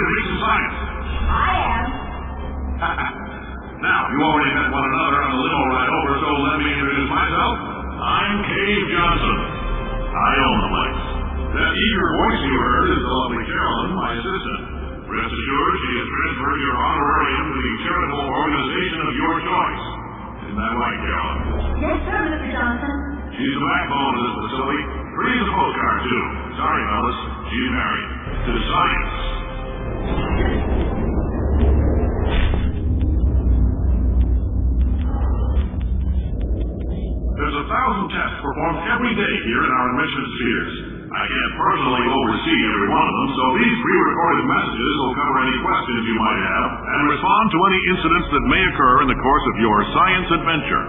of recent science? I am. Now, you already met one another on the limo ride over, so let me introduce myself. I'm Cave Johnson. I own the place. That eager voice you heard is the lovely Carolyn, my assistant. Rest assured, she has transferred your honorarium to the charitable organization of your choice. Isn't that right, Carolyn? Yes, sir, Mr. Johnson. She's the backbone of this facility. Pretty as a postcard, too. Sorry, fellas. She's married. To science. There's 1,000 tests performed every day here in our admission spheres. I can't personally oversee every one of them, so these pre-recorded messages will cover any questions you might have and respond to any incidents that may occur in the course of your science adventure.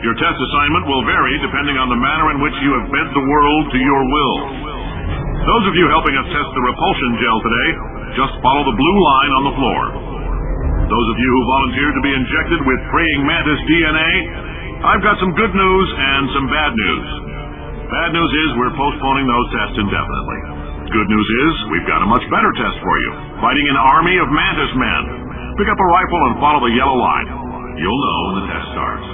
Your test assignment will vary depending on the manner in which you have bent the world to your will. Those of you helping us test the repulsion gel today, just follow the blue line on the floor. Those of you who volunteered to be injected with praying mantis DNA, I've got some good news and some bad news. Bad news is we're postponing those tests indefinitely. Good news is we've got a much better test for you. Fighting an army of mantis men. Pick up a rifle and follow the yellow line. You'll know when the test starts.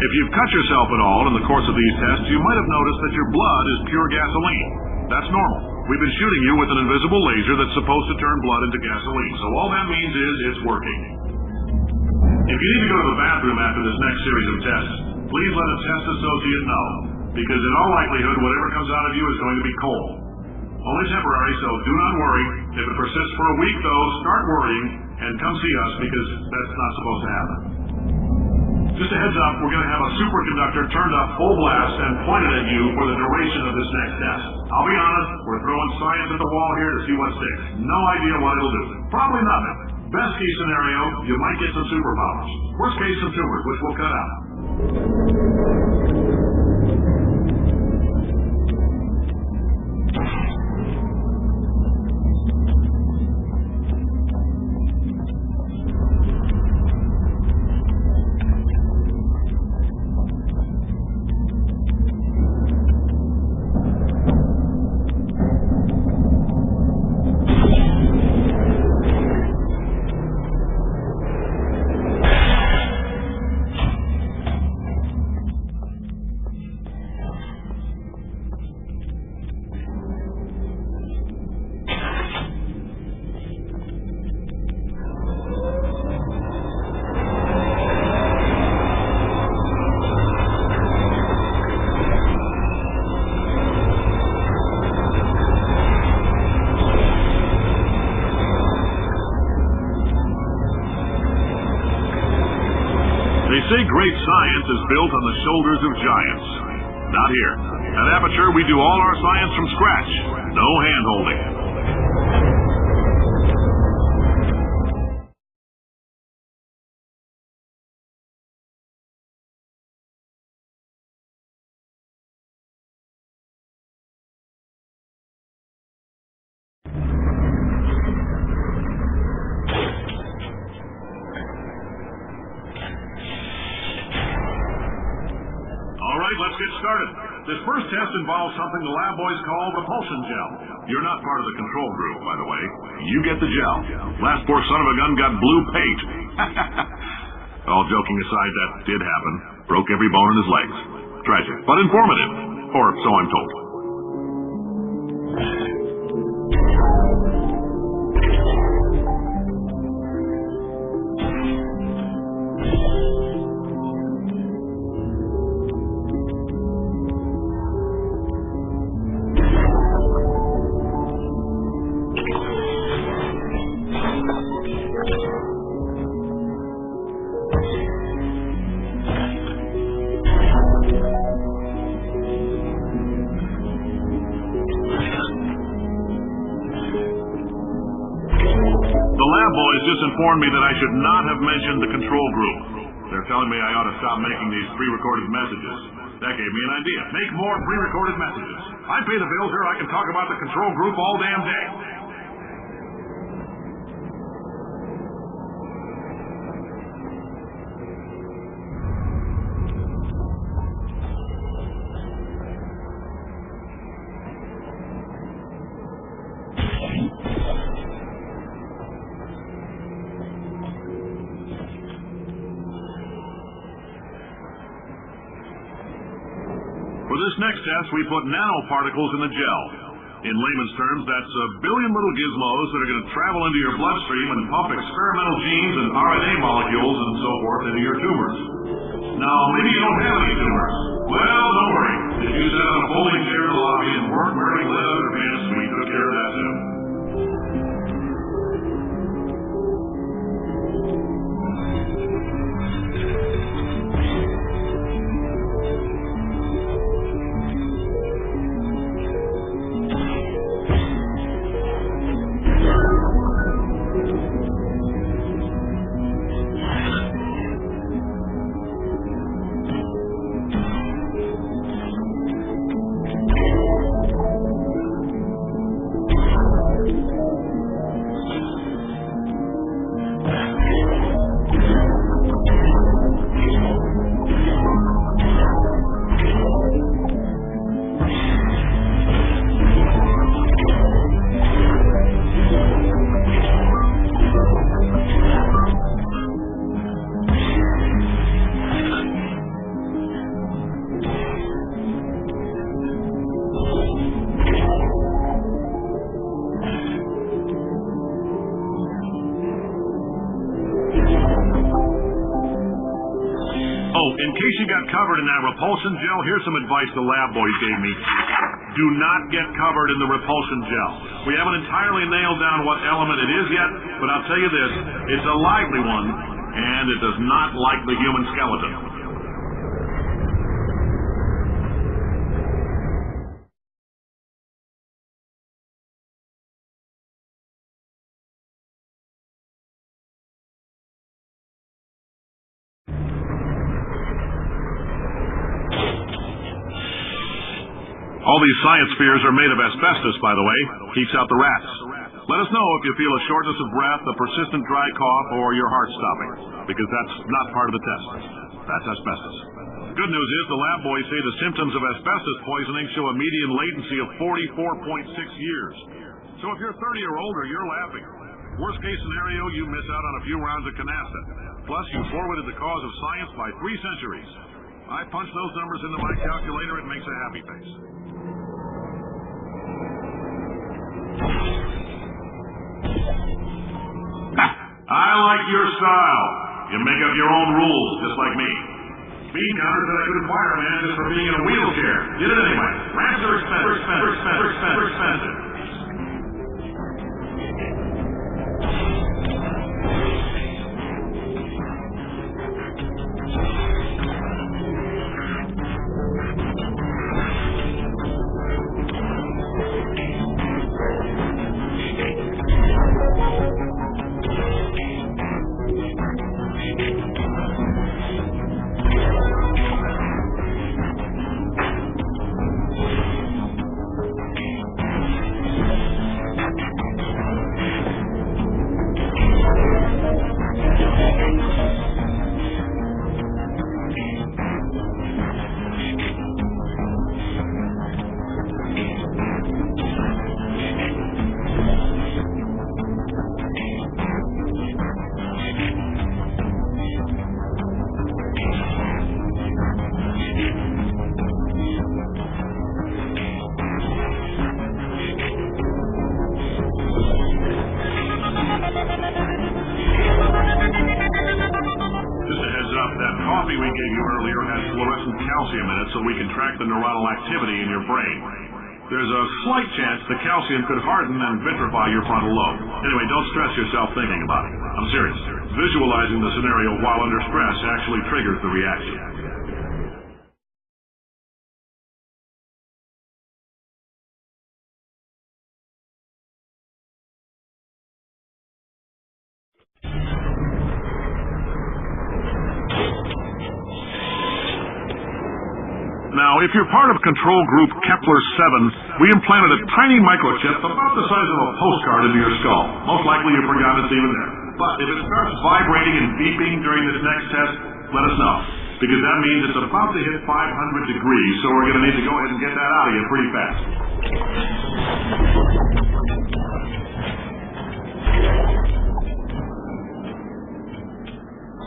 If you've cut yourself at all in the course of these tests, you might have noticed that your blood is pure gasoline. That's normal. We've been shooting you with an invisible laser that's supposed to turn blood into gasoline, so all that means is it's working. If you need to go to the bathroom after this next series of tests, please let a test associate know, because in all likelihood, whatever comes out of you is going to be cold. Only temporary, so do not worry. If it persists for a week, though, start worrying and come see us, because that's not supposed to happen. Just a heads up, we're going to have a superconductor turned up full blast and pointed at you for the duration of this next test. I'll be honest, we're throwing science at the wall here to see what sticks. No idea what it'll do. Probably nothing. Best case scenario, you might get some superpowers. Worst case, some tumors, which we'll cut out. They say great science is built on the shoulders of giants. Not here. At Aperture, we do all our science from scratch. No hand-holding. Let's get started. This first test involves something the lab boys call repulsion gel. You're not part of the control group, by the way. You get the gel. Last poor son of a gun got blue paint. All joking aside, that did happen. Broke every bone in his legs. Tragic, but informative. Or so I'm told. Just informed me that I should not have mentioned the control group. They're telling me I ought to stop making these pre-recorded messages. That gave me an idea. Make more pre-recorded messages. I pay the bills here. I can talk about the control group all damn day. For this next test, we put nanoparticles in the gel. In layman's terms, that's a billion little gizmos that are going to travel into your bloodstream and pump experimental genes and RNA molecules and so forth into your tumors. Now, maybe you don't have any tumors. Well, don't worry. If you sat on a folding chair in the lobby and weren't wearing leather pants, we took care of that too. In case you got covered in that repulsion gel, here's some advice the lab boys gave me. Do not get covered in the repulsion gel. We haven't entirely nailed down what element it is yet, but I'll tell you this, it's a lively one, and it does not like the human skeleton. All these science spheres are made of asbestos, by the way. Keeps out the rats. Let us know if you feel a shortness of breath, a persistent dry cough, or your heart stopping, because that's not part of the test. That's asbestos. Good news is the lab boys say the symptoms of asbestos poisoning show a median latency of 44.6 years. So if you're 30 or older, you're laughing. Worst case scenario, you miss out on a few rounds of canasta. Plus, you forwarded the cause of science by 3 centuries. I punch those numbers into my calculator, it makes a happy face. I like your style. You make up your own rules, just like me. Speed counter said I couldn't fire a man just for being in a wheelchair. Did it anyway. Ramps are expensive. Coffee we gave you earlier has fluorescent calcium in it so we can track the neuronal activity in your brain. There's a slight chance the calcium could harden and vitrify your frontal lobe. Anyway, don't stress yourself thinking about it. I'm serious. Visualizing the scenario while under stress actually triggers the reaction. Now, if you're part of control group Kepler 7, we implanted a tiny microchip about the size of a postcard into your skull. Most likely you forgot it's even there. But if it starts vibrating and beeping during this next test, let us know. Because that means it's about to hit 500 degrees, so we're going to need to go ahead and get that out of you pretty fast.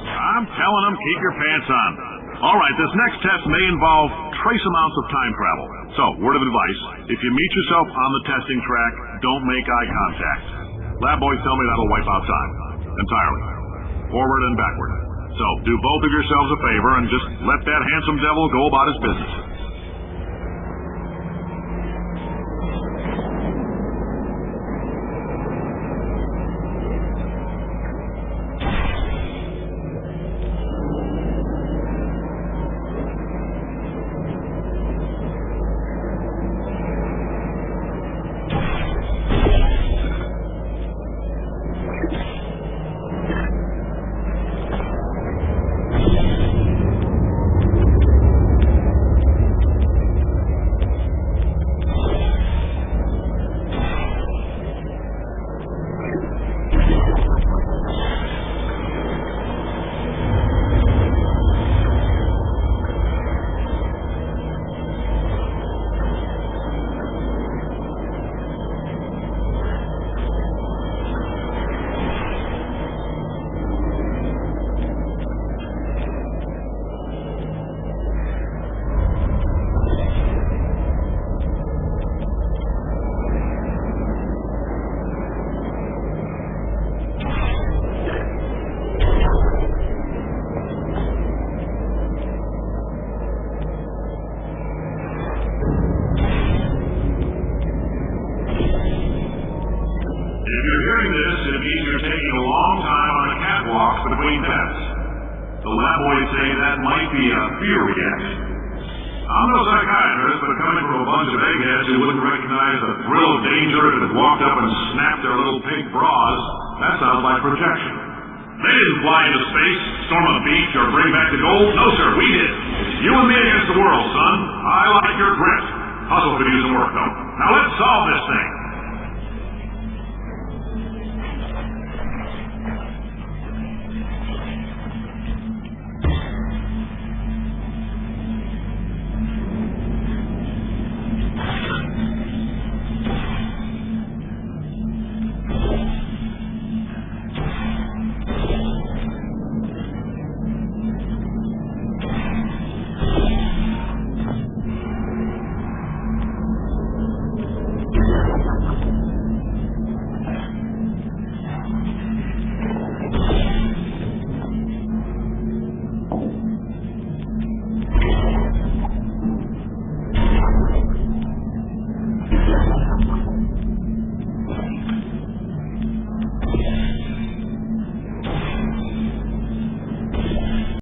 I'm telling them, keep your pants on. All right, this next test may involve trace amounts of time travel. So, word of advice, if you meet yourself on the testing track, don't make eye contact. Lab boys tell me that'll wipe out time. Entirely. Forward and backward. So, do both of yourselves a favor and just let that handsome devil go about his business. Between tests. The lab boys say that might be a fear reaction. I'm no psychiatrist, but coming from a bunch of eggheads who wouldn't recognize the thrill of danger if it walked up and snapped their little pink bras, that sounds like projection. They didn't fly into space, storm a beach, or bring back the gold. No, sir, we did. You and me against the world, son. I like your grit. Hustle could use some work, though. Now let's solve this thing.